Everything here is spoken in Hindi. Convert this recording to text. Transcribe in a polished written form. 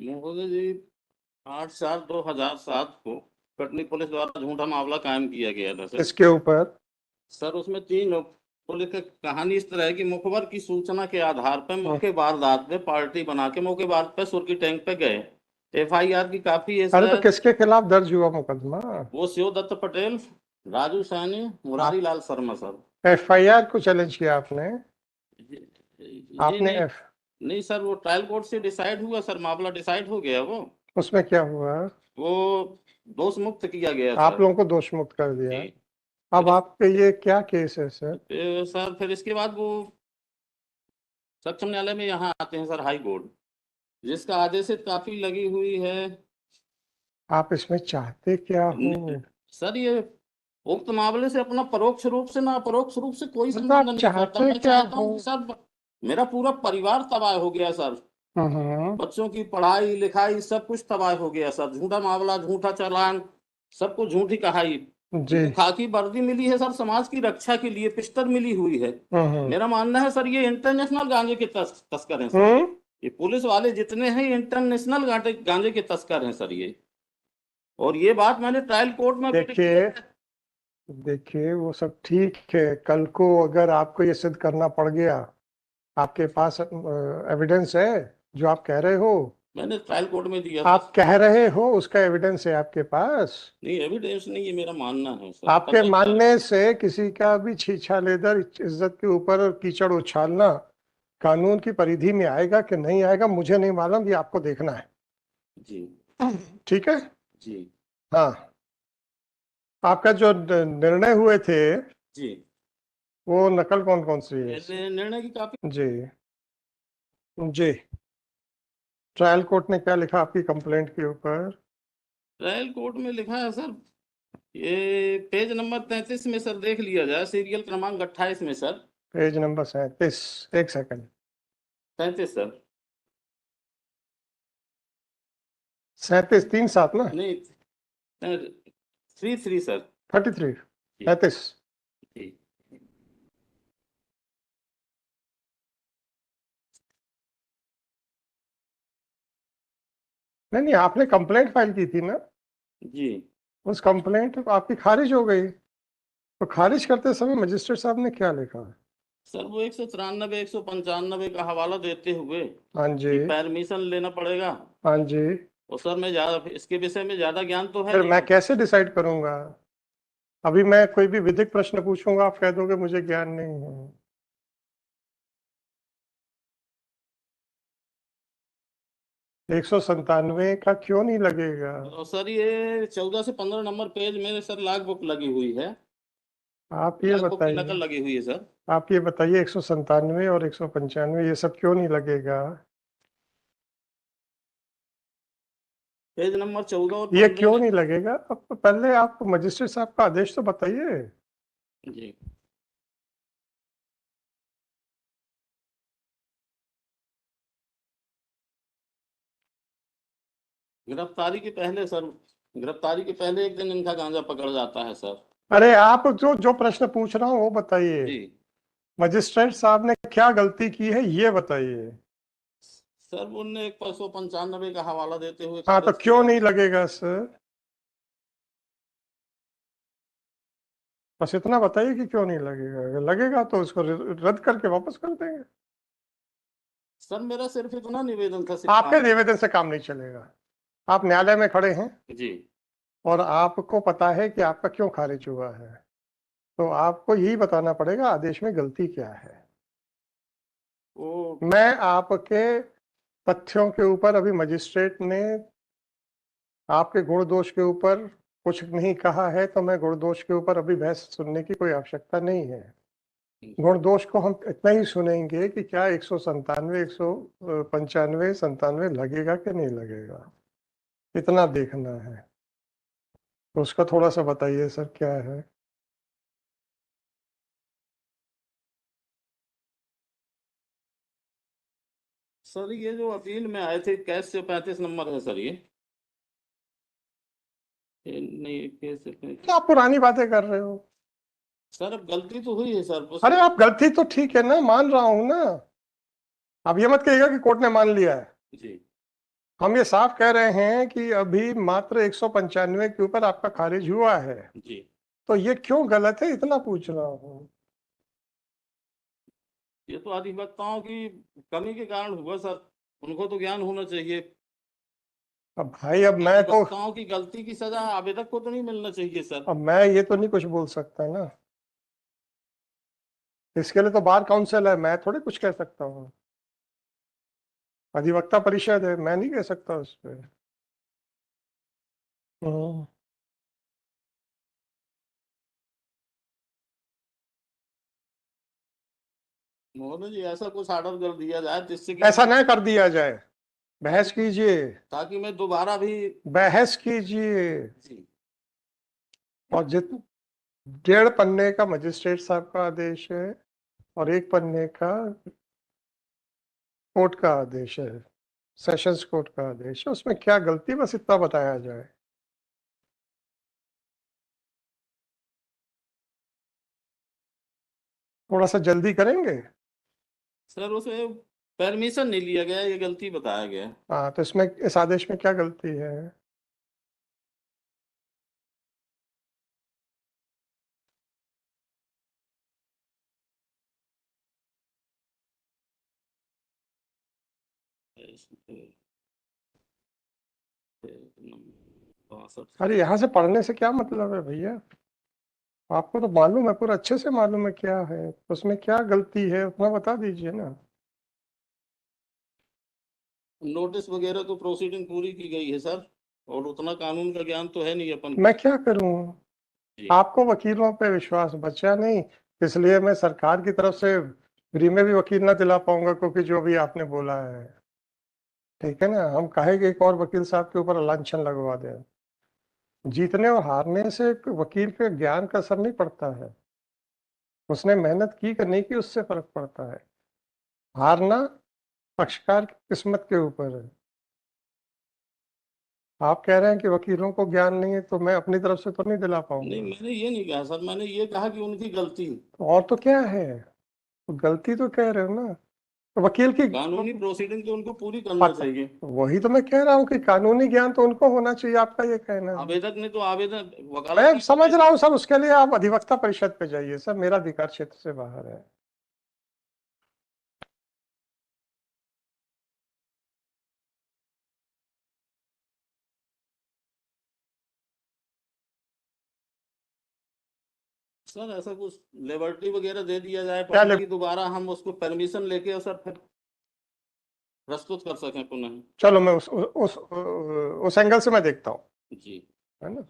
महोदय जी, 8/4/2007 को कटनी पुलिस द्वारा झूठा मामला कायम किया गया था सर। इसके ऊपर सर उसमें 3 पुलिस की कहानी इस तरह है कि मुखबर की सूचना के आधार पर मौके वारदात पे पार्टी बना के मौके वारदात पे सुर्खी टैंक पे गए। FIR की काफी है अरे तो सर। किसके खिलाफ दर्ज हुआ मुकदमा? वो शिवदत्त पटेल, राजू सैनी, मुरारी लाल शर्मा सर। FIR को चैलेंज किया आपने? जी आपने नहीं, नहीं सर, वो ट्रायल कोर्ट से डिसाइड हुआ सर, मामला डिसाइड हो गया। वो उसमें क्या हुआ? वो दोष मुक्त किया गया आप सर। लोगों को दोष मुक्त कर दिया। जी। अब आपके ये क्या केस है सर? सर फिर इसके बाद वो सक्षम न्यायालय में यहाँ आते हैं सर, हाई कोर्ट, जिसका आदेशित काफी लगी हुई है। आप इसमें चाहते क्या हो? सर ये उक्त मामले से अपना परोक्ष रूप से ना अपरोक्ष रूप से कोई मतलब संबंध आप नहीं करता। चाहते मैं क्या चाहता हो? हूँ कि सर मेरा पूरा परिवार तबाह हो गया सर। बच्चों की पढ़ाई लिखाई सब कुछ तबाह हो गया सर। झूठा मामला, झूठा चालान, सब कुछ झूठी कहाई। जी। उनको खाकी वर्दी मिली है सर, समाज की रक्षा के लिए पिस्टल मिली हुई है। मेरा मानना है सर ये इंटरनेशनल गांजे के तस्कर हैं सर। ये पुलिस वाले जितने हैं इंटरनेशनल गांजे के तस्कर हैं सर ये। और ये बात मैंने ट्रायल कोर्ट में देखिए वो सब ठीक है। कल को अगर आपको ये सिद्ध करना पड़ गया, आपके पास एविडेंस है जो आप कह रहे हो? मैंने ट्रायल कोर्ट में दिया। आप कह रहे हो उसका एविडेंस है आपके पास? नहीं, एविडेंस नहीं, ये मेरा मानना है सर। आपके मानने से किसी का भी छीछालेदर इज्जत के ऊपर कीचड़ उछालना कानून की परिधि में आएगा कि नहीं आएगा मुझे नहीं मालूम, ये आपको देखना है। जी। ठीक है जी। हाँ। आपका जो निर्णय हुए थे जी, वो नकल कौन कौन सी है? निर्णय की काफी। जी जी। ट्रायल कोर्ट ने क्या लिखा आपकी कंप्लेंट के ऊपर? ट्रायल कोर्ट में लिखा है सर, ये पेज नंबर 33 में सर देख लिया जाए, सीरियल क्रमांक 28 में सर। Page number 37। एक सेकंड। 33 सर। 37 3-7 ना? नहीं, 33 सर। 33 37। जी। नहीं आपने कंप्लेंट फाइल की थी ना? जी। उस कंप्लेंट आपकी खारिज हो गई, तो खारिज करते समय मजिस्ट्रेट साहब ने क्या लिखा? सर वो 193 195 का हवाला देते हुए हाँ जी। परमिशन लेना पड़ेगा। हाँ जी। और सर मैं ज्यादा इसके विषय में ज्यादा ज्ञान तो है फिर नहीं। मैं कैसे डिसाइड करूंगा? अभी मैं कोई भी विधिक प्रश्न पूछूंगा आप कह दोगे मुझे ज्ञान नहीं है। 197 का क्यों नहीं लगेगा? और सर ये 14 से 15 नंबर पेज में सर लॉग बुक लगी हुई है। आप ये लॉग बुक की नकल बताइए, लगी हुई है सर। आप ये बताइए 197 और 195 ये सब क्यों नहीं लगेगा? पेज नंबर 14 और ये 15 क्यों नहीं लगेगा? अब पहले आप मजिस्ट्रेट साहब का आदेश तो बताइए। जी। गिरफ्तारी के पहले सर, गिरफ्तारी के पहले एक दिन इनका गांजा पकड़ जाता है सर। अरे आप जो जो प्रश्न पूछ रहा हूँ वो बताइए। जी। मजिस्ट्रेट साहब ने क्या गलती की है ये बताइए। सर उनने 195 का हवाला देते हुए हाँ तो खारिज क्यों किया। नहीं लगेगा सर? बस इतना बताइए कि क्यों नहीं लगेगा। अगर लगेगा तो उसको रद्द करके वापस कर देंगे। सर मेरा सिर्फ इतना निवेदन था, सिर्फ आपके निवेदन से काम नहीं चलेगा। आप न्यायालय में खड़े हैं जी। और आपको पता है कि आपका क्यों खारिज हुआ है, तो आपको यही बताना पड़ेगा आदेश में गलती क्या है। मैं आपके तथ्यों के ऊपर, अभी मजिस्ट्रेट ने आपके गुण दोष के ऊपर कुछ नहीं कहा है तो मैं गुण दोष के ऊपर अभी बहस सुनने की कोई आवश्यकता नहीं है। गुण दोष को हम इतना ही सुनेंगे कि क्या 197 195 97 लगेगा कि नहीं लगेगा, इतना देखना है। तो उसका थोड़ा सा बताइए सर क्या है। सर ये जो अपील में आए थे, कैश से 35 नंबर है सर ये नहीं, केस से 35। क्या आप पुरानी बातें कर रहे हो? सर अब गलती तो हुई है सर। अरे आप गलती तो ठीक है ना, मान रहा हूं ना। अब ये मत कहिएगा कि कोर्ट ने मान लिया है। जी। हम ये साफ कह रहे हैं कि अभी मात्र 195 के ऊपर आपका खारिज हुआ है, जी। तो ये क्यों गलत है, इतना पूछ रहा हूँ। ये तो अधिवक्ताओं की कमी के कारण हुआ सर, उनको तो ज्ञान होना चाहिए। अब भाई अब मैं तो अधिवक्ताओं की गलती की सजा आवेदक को तो नहीं मिलना चाहिए सर। अब मैं ये तो नहीं कुछ बोल सकता ना, इसके लिए तो बार काउंसिल है, मैं थोड़ी कुछ कह सकता हूँ। अधिवक्ता परिषद है, मैं नहीं कह सकता उस पर। महोदय जी, ऐसा कुछ ऑर्डर कर दिया जाए जिससे कि ऐसा न कर दिया जाए, बहस कीजिए, ताकि मैं दोबारा भी। बहस कीजिए। जी। और जित 1.5 पन्ने का मजिस्ट्रेट साहब का आदेश है और 1 पन्ने का कोर्ट का आदेश है, सेशंस कोर्ट का आदेश है, उसमें क्या गलती, बस इतना बताया जाए। थोड़ा सा जल्दी करेंगे। सर उसे परमिशन नहीं लिया गया, ये गलती बताया गया है। हाँ, तो इसमें इस आदेश में क्या गलती है? अरे यहाँ से पढ़ने से क्या मतलब है भैया, आपको तो मालूम है, पूरा अच्छे से मालूम है क्या है, उसमें क्या गलती है उतना बता दीजिए ना। नोटिस वगैरह तो प्रोसीडिंग पूरी की गई है सर, और उतना कानून का ज्ञान तो है नहीं अपन को। मैं क्या करूं, जी। आपको वकीलों पे विश्वास बचा नहीं, इसलिए मैं सरकार की तरफ से फ्री में भी वकील ना दिला पाऊंगा, क्योंकि जो भी आपने बोला है, ठीक है ना, हम काहे कि एक और वकील साहब के ऊपर लांछन लगवा दें। जीतने और हारने से वकील के ज्ञान का असर नहीं पड़ता है, उसने मेहनत की कि नहीं की उससे फर्क पड़ता है। हारना पक्षकार की किस्मत के ऊपर है। आप कह रहे हैं कि वकीलों को ज्ञान नहीं है, तो मैं अपनी तरफ से तो नहीं दिला नहीं, पाऊंगा। मैंने ये नहीं कहा सर, मैंने ये कहा कि उनकी गलती है। और तो क्या है, तो गलती तो कह रहे हो ना, तो वकील की कानूनी प्रोसीडिंग तो उनको पूरी करना पता, चाहिए। वही तो मैं कह रहा हूँ कि कानूनी ज्ञान तो उनको होना चाहिए, आपका ये कहना है। आवेदक ने तो आवेदन वकालत मैं की समझ रहा हूँ सर, उसके लिए आप अधिवक्ता परिषद पे जाइए सर, मेरा अधिकार क्षेत्र से बाहर है। सर ऐसा कुछ लिबर्टी वगैरह दे दिया जाए क्या ताकि दोबारा हम उसको परमिशन लेके और सर फिर प्रस्तुत कर सकें पुनः। चलो मैं उस एंगल से मैं देखता हूँ, जी। है ना।